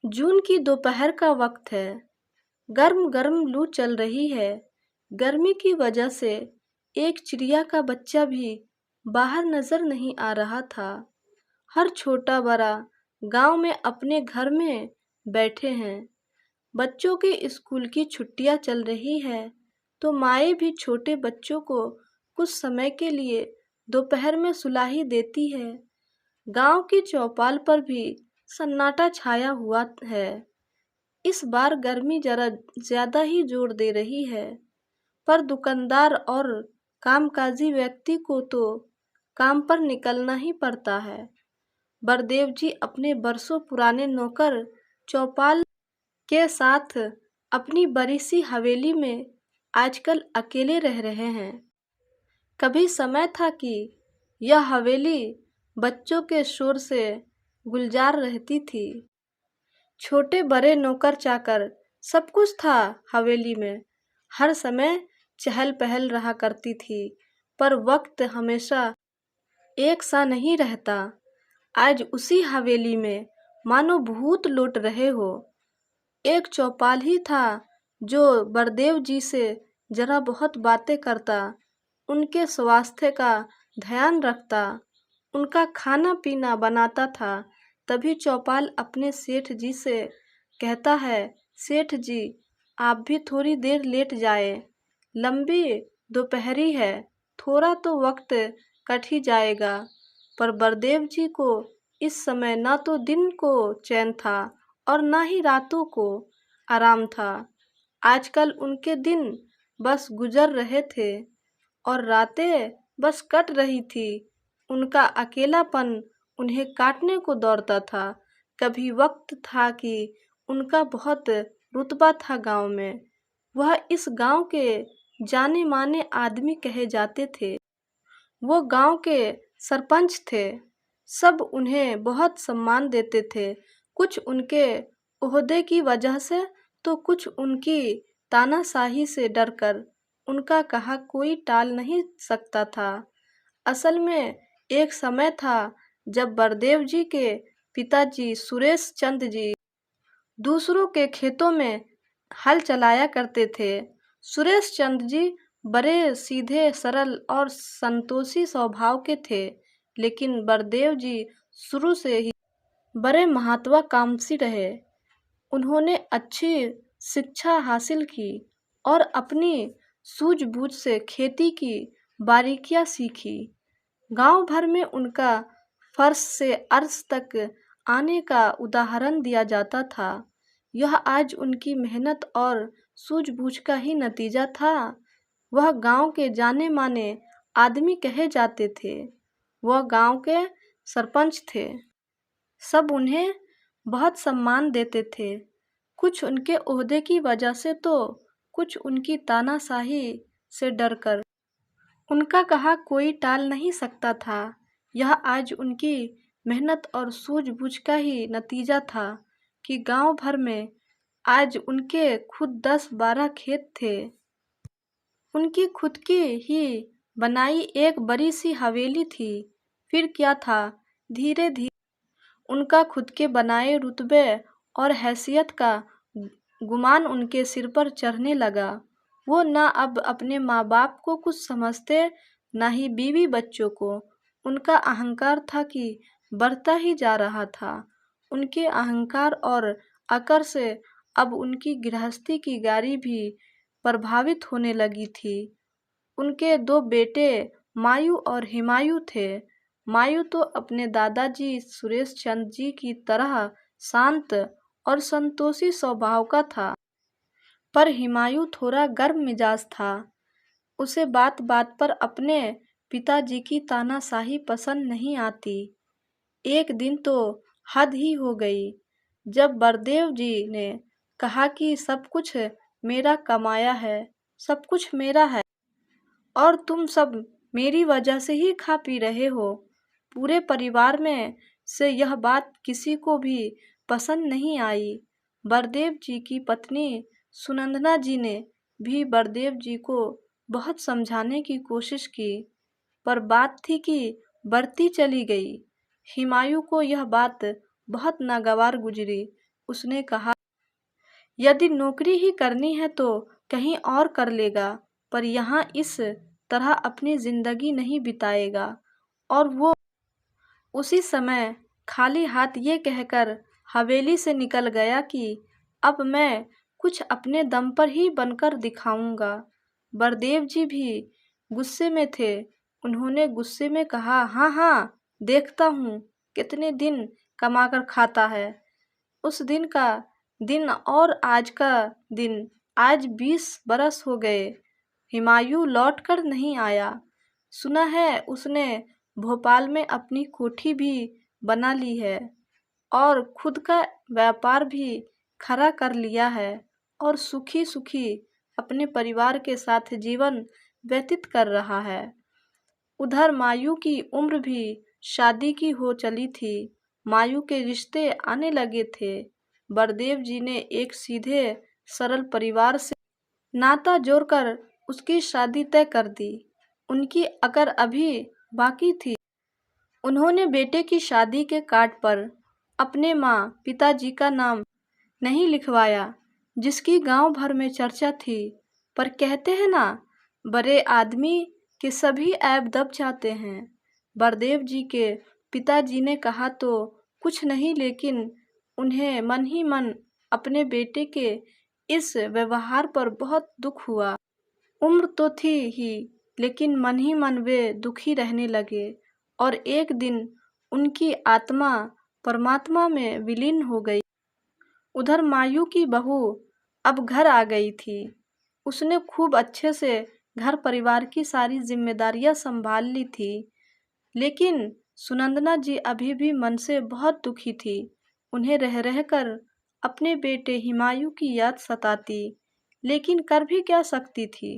जून की दोपहर का वक्त है। गर्म गर्म लू चल रही है। गर्मी की वजह से एक चिड़िया का बच्चा भी बाहर नजर नहीं आ रहा था। हर छोटा बड़ा गांव में अपने घर में बैठे हैं। बच्चों की स्कूल की छुट्टियां चल रही है तो माएँ भी छोटे बच्चों को कुछ समय के लिए दोपहर में सुला ही देती है। गांव की चौपाल पर भी सन्नाटा छाया हुआ है। इस बार गर्मी जरा ज्यादा ही जोर दे रही है, पर दुकानदार और कामकाजी व्यक्ति को तो काम पर निकलना ही पड़ता है। बलदेव जी अपने बरसों पुराने नौकर चौपाल के साथ अपनी बड़ी सी हवेली में आजकल अकेले रह रहे हैं। कभी समय था कि यह हवेली बच्चों के शोर से गुलजार रहती थी। छोटे बड़े नौकर चाकर सब कुछ था हवेली में। हर समय चहल पहल रहा करती थी, पर वक्त हमेशा एक सा नहीं रहता। आज उसी हवेली में मानो भूत लौट रहे हो। एक चौपाल ही था जो बलदेव जी से जरा बहुत बातें करता, उनके स्वास्थ्य का ध्यान रखता, उनका खाना पीना बनाता था। तभी चौपाल अपने सेठ जी से कहता है, सेठ जी आप भी थोड़ी देर लेट जाए, लंबी दोपहरी है, थोड़ा तो वक्त कट ही जाएगा। पर बलदेव जी को इस समय ना तो दिन को चैन था और ना ही रातों को आराम था। आजकल उनके दिन बस गुजर रहे थे और रातें बस कट रही थी। उनका अकेलापन उन्हें काटने को दौड़ता था। कभी वक्त था कि उनका बहुत रुतबा था गांव में। वह इस गांव के जाने माने आदमी कहे जाते थे। वो गांव के सरपंच थे। सब उन्हें बहुत सम्मान देते थे, कुछ उनके ओहदे की वजह से तो कुछ उनकी तानाशाही से डरकर। उनका कहा कोई टाल नहीं सकता था। असल में एक समय था जब बलदेव जी के पिताजी सुरेश चंद जी दूसरों के खेतों में हल चलाया करते थे। सुरेश चंद जी बड़े सीधे सरल और संतोषी स्वभाव के थे, लेकिन बलदेव जी शुरू से ही बड़े महत्वाकांक्षी रहे। उन्होंने अच्छी शिक्षा हासिल की और अपनी सूझबूझ से खेती की बारीकियां सीखी। गांव भर में उनका फर्श से अर्श तक आने का उदाहरण दिया जाता था। यह आज उनकी मेहनत और सूझबूझ का ही नतीजा था। वह गांव के जाने माने आदमी कहे जाते थे। वह गांव के सरपंच थे। सब उन्हें बहुत सम्मान देते थे, कुछ उनके ओहदे की वजह से तो कुछ उनकी तानाशाही से डरकर। उनका कहा कोई टाल नहीं सकता था। यह आज उनकी मेहनत और सूझबूझ का ही नतीजा था कि गांव भर में आज उनके खुद 10-12 खेत थे। उनकी खुद की ही बनाई एक बड़ी सी हवेली थी। फिर क्या था, धीरे धीरे उनका खुद के बनाए रुतबे और हैसियत का गुमान उनके सिर पर चढ़ने लगा। वो ना अब अपने माँ बाप को कुछ समझते, ना ही बीवी बच्चों को। उनका अहंकार था कि बढ़ता ही जा रहा था। उनके अहंकार और अकर से अब उनकी गृहस्थी की गाड़ी भी प्रभावित होने लगी थी। उनके 2 बेटे मायू और हिमायू थे। मायू तो अपने दादाजी सुरेश चंद जी की तरह शांत और संतोषी स्वभाव का था, पर हिमायू थोड़ा गर्म मिजाज था। उसे बात बात पर अपने पिताजी की तानाशाही पसंद नहीं आती। एक दिन तो हद ही हो गई जब बलदेव जी ने कहा कि सब कुछ मेरा कमाया है, सब कुछ मेरा है और तुम सब मेरी वजह से ही खा पी रहे हो। पूरे परिवार में से यह बात किसी को भी पसंद नहीं आई। बलदेव जी की पत्नी सुनंदना जी ने भी बलदेव जी को बहुत समझाने की कोशिश की, पर बात थी कि बढ़ती चली गई। हिमायू को यह बात बहुत नागवार गुजरी। उसने कहा, यदि नौकरी ही करनी है तो कहीं और कर लेगा, पर यहाँ इस तरह अपनी जिंदगी नहीं बिताएगा। और वो उसी समय खाली हाथ ये कहकर हवेली से निकल गया कि अब मैं कुछ अपने दम पर ही बनकर दिखाऊंगा। बलदेव जी भी गुस्से में थे। उन्होंने गुस्से में कहा, हाँ हाँ, देखता हूँ कितने दिन कमाकर खाता है। उस दिन का दिन और आज का दिन, आज 20 बरस हो गए। हुमायूं लौट कर नहीं आया। सुना है उसने भोपाल में अपनी कोठी भी बना ली है और खुद का व्यापार भी खड़ा कर लिया है और सुखी सुखी अपने परिवार के साथ जीवन व्यतीत कर रहा है। उधर मायू की उम्र भी शादी की हो चली थी। मायू के रिश्ते आने लगे थे। बलदेव जी ने एक सीधे सरल परिवार से नाता जोड़कर उसकी शादी तय कर दी। उनकी अगर अभी बाकी थी। उन्होंने बेटे की शादी के कार्ड पर अपने माँ पिताजी का नाम नहीं लिखवाया, जिसकी गांव भर में चर्चा थी। पर कहते हैं ना, बड़े आदमी के सभी ऐब दब जाते हैं। बलदेव जी के पिताजी ने कहा तो कुछ नहीं, लेकिन उन्हें मन ही मन अपने बेटे के इस व्यवहार पर बहुत दुख हुआ। उम्र तो थी ही, लेकिन मन ही मन वे दुखी रहने लगे और एक दिन उनकी आत्मा परमात्मा में विलीन हो गई। उधर मायू की बहू अब घर आ गई थी। उसने खूब अच्छे से घर परिवार की सारी जिम्मेदारियां संभाल ली थी, लेकिन सुनंदना जी अभी भी मन से बहुत दुखी थी। उन्हें रह रहकर अपने बेटे हुमायूं की याद सताती, लेकिन कर भी क्या सकती थी।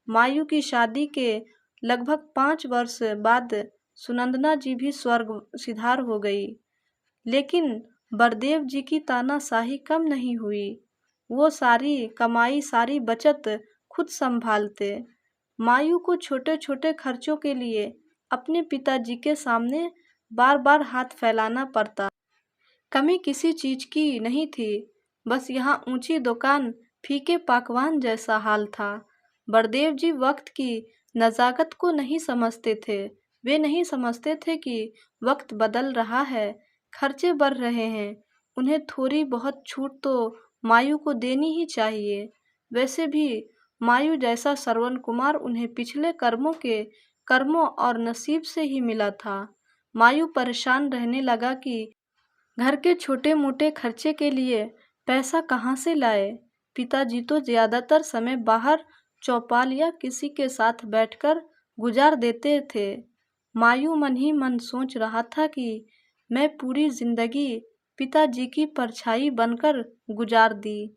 मायू की शादी के लगभग 5 वर्ष बाद सुनंदना जी भी स्वर्ग सिधार हो गई, लेकिन बलदेव जी की तानाशाही कम नहीं हुई। वो सारी कमाई, सारी बचत खुद संभालते। मायू को छोटे छोटे खर्चों के लिए अपने पिताजी के सामने बार बार हाथ फैलाना पड़ता। कमी किसी चीज की नहीं थी, बस यहाँ ऊंची दुकान, फीके पकवान जैसा हाल था। बलदेव जी वक्त की नज़ाकत को नहीं समझते थे। वे नहीं समझते थे कि वक्त बदल रहा है, खर्चे बढ़ रहे हैं। उन्हें थोड़ी बहुत छूट तो मायू को देनी ही चाहिए। वैसे भी मायू जैसा श्रवण कुमार उन्हें पिछले कर्मों और नसीब से ही मिला था। मायू परेशान रहने लगा कि घर के छोटे मोटे खर्चे के लिए पैसा कहाँ से लाए। पिताजी तो ज्यादातर समय बाहर चौपाल या किसी के साथ बैठकर गुजार देते थे। मायू मन ही मन सोच रहा था कि मैं पूरी जिंदगी पिताजी की परछाई बनकर गुजार दी।